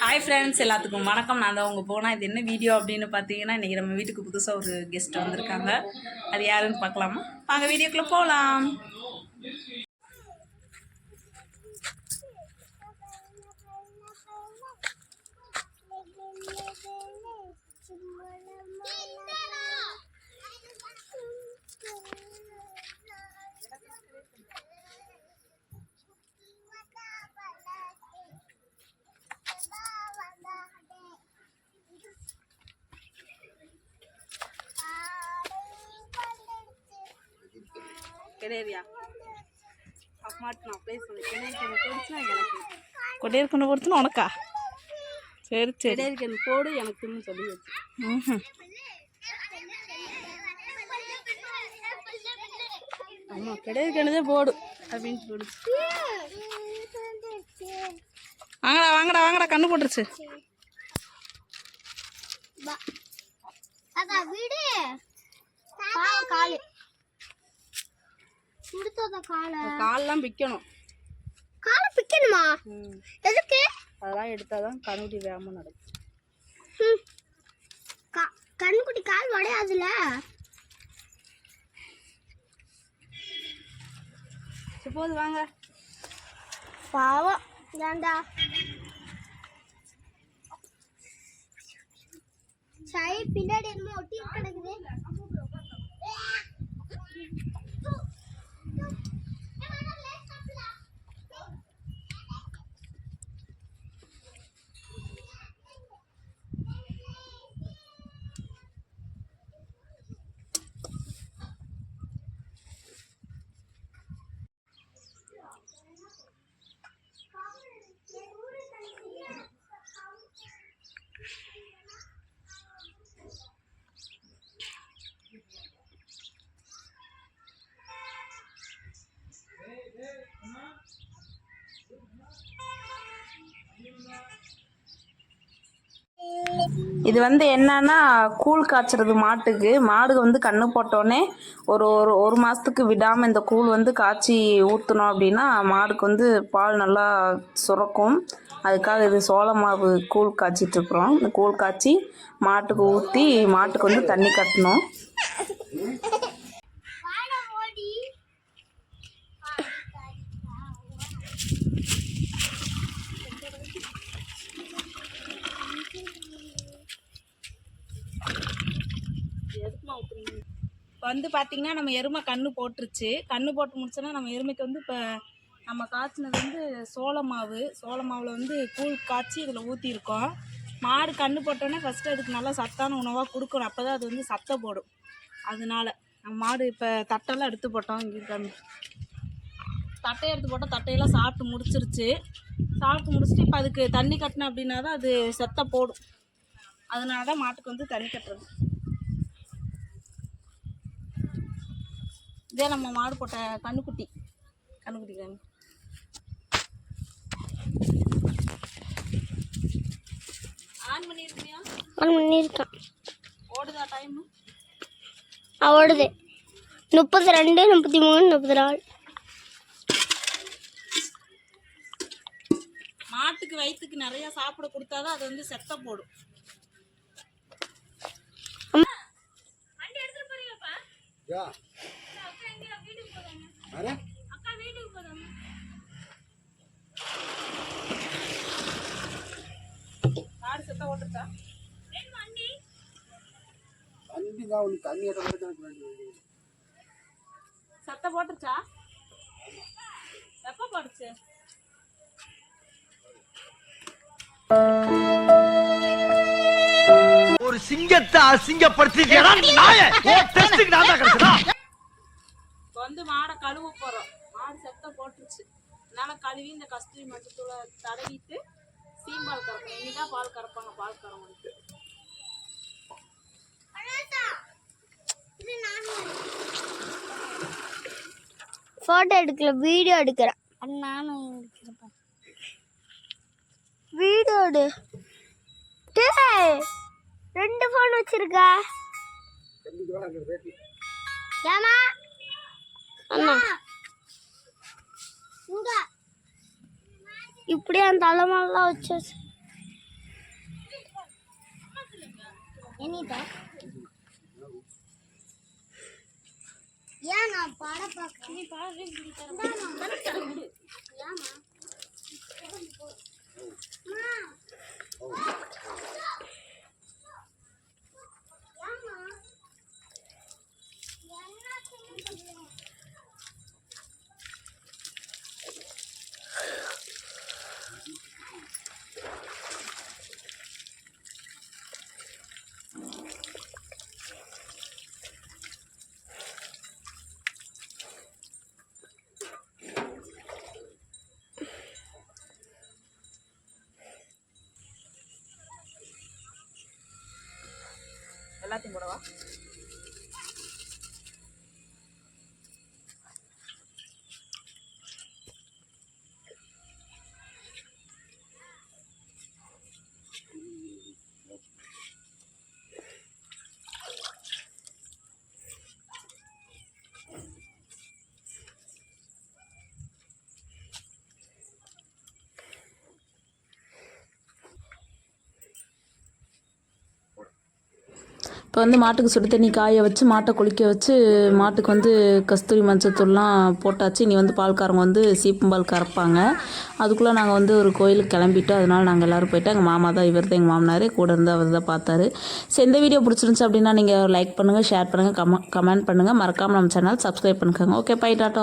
Hi friends, எல்லாத்துக்கும் வணக்கம். நான் தான் உங்கள் போனால் இது என்ன வீடியோ அப்படின்னு பார்த்தீங்கன்னா, இன்றைக்கி நம்ம வீட்டுக்கு புதுசாக ஒரு கெஸ்ட் வந்திருக்காங்க. அது யாருன்னு பார்க்கலாமா? வாங்க வீடியோக்குள்ளே போகலாம். கிடையாதுயா மாட்டேன் அப்படியே சொல்லி கொடையற்கண்ணு கொடுத்துன்னு உனக்கா? சரி சரி, கொடையற்கண்ணு போடு எனக்குன்னு சொல்லி வச்சு. ஆமாம், கொடையற்கண்ணுதான் போடு அப்படின்ட்டு போடு. வாங்கடா வாங்கடா வாங்கடா, கண்ணு போட்டுருச்சு. காலெல்லாம் பிக்கணும். காலை பிக்கணுமா? எதுக்கு? அதெல்லாம் எடுத்தாதான் கண்ணுக்குட்டி வேகமாக நடக்கும். கண்ணுக்குட்டி கால் உடையாதுல. போது வாங்க. பாவம் ஏண்டா சை பின்னாடி என்னமோ ஒட்டி கிடக்குது. இது வந்து என்னன்னா, கூழ் காய்ச்சறது மாட்டுக்கு. மாடு வந்து கண்ணு போட்டோடனே ஒரு ஒரு ஒரு மாதத்துக்கு விடாமல் இந்த கூழ் வந்து காய்ச்சி ஊற்றினோம் அப்படின்னா மாடுக்கு வந்து பால் நல்லா சுரக்கும். அதுக்காக இது சோள மாவு கூழ் காய்ச்சிட்ருக்குறோம். இந்த கூழ் காய்ச்சி மாட்டுக்கு ஊற்றி மாட்டுக்கு வந்து தண்ணி கட்டணும். இப்போ வந்து பார்த்திங்கன்னா நம்ம எருமை கன்று போட்டுருச்சு. கன்று போட்டு முடிச்சோன்னா நம்ம எருமைக்கு வந்து இப்போ நம்ம காய்ச்சினது வந்து சோள மாவில் வந்து கூழ் காய்ச்சி இதில் ஊற்றிருக்கோம். மாடு கன்று போட்டோன்னே ஃபஸ்ட்டு அதுக்கு நல்லா சத்தான உணவாக கொடுக்கணும். அப்போ தான் அது வந்து சத்தை போடும். அதனால நம்ம மாடு இப்போ தட்டெல்லாம் எடுத்து போட்டோம். இங்கே தட்டையை எடுத்து போட்டோம். தட்டையெல்லாம் சாப்பிட்டு முடிச்சிருச்சு. சாப்பிட்டு முடிச்சுட்டு இப்போ அதுக்கு தண்ணி கட்டினேன் அப்படின்னா தான் அது செத்தை போடும். அதனால தான் மாட்டுக்கு வந்து தண்ணி கட்டுறது. இதே நம்ம மாடு போட்ட கண்ணுக்குட்டி கண்ணு ஆன் பண்ணியிருக்கியா? ஆன் பண்ணியிருக்கேன். ஓடுதா டைம்? ஓடுது. 32, 33, 34. மாட்டுக்கு வயிற்றுக்கு நிறைய சாப்பிட கொடுத்தாதான் அது வந்து செத்த போடும். மாடு செத்த ஓட்டுச்சா? சத்த போட்டுச்சா? எப்ப போட்டுச்சு? ஒரு சிங்கத்தை அசிங்கப்படுத்தி வந்து மாடை கழுவ போறோம். மாடு செத்த போட்டுருச்சு. அதனால கழுவி இந்த கஸ்தூரி மஞ்சத்தூளை தடவிட்டு சீம்பால் கறப்போம். இனிதான் பால் கறப்பாங்க. பால் கறவங்களுக்கு போட்டோ எடுக்கல, வீடியோ எடுக்கிறேன். நானும் எடுக்கிறேன். வீடியோ எடு. 2 போன் வச்சிருக்க. ஏமா அண்ணா இங்க இப்படியே அந்த தலைமெல்லாம் வச்சு என்கிட்ட ஏன் நான் பாட பார்க்க நீ பாடவே ஏமா எல்லாத்தையும் போடவா? இப்போ வந்து மாட்டுக்கு சுடு தண்ணி காய வச்சு மாட்டை குளிக்க வச்சு மாட்டுக்கு வந்து கஸ்தூரி மஞ்சத்தூள்லாம் போட்டாச்சு. இனி வந்து பால்காரங்க வந்து சீப்பம்பால் கறப்பாங்க. அதுக்குள்ளே நாங்கள் வந்து ஒரு கோயிலுக்கு கிளம்பிட்டோம். அதனால் நாங்கள் எல்லோரும் போய்ட்டு எங்கள் மாமா தான், இவர் தான் எங்கள் மாமனார், கூட இருந்து அவர் தான் பார்த்தாரு. சரி, இந்த வீடியோ பிடிச்சிருந்துச்சு அப்படின்னா நீங்கள் லைக் பண்ணுங்கள், ஷேர் பண்ணுங்கள், கமெண்ட் பண்ணுங்கள். மறக்காமல் நம்ம சேனல் சப்ஸ்கிரைப் பண்ணிக்கோங்க. Okay, bye, tata.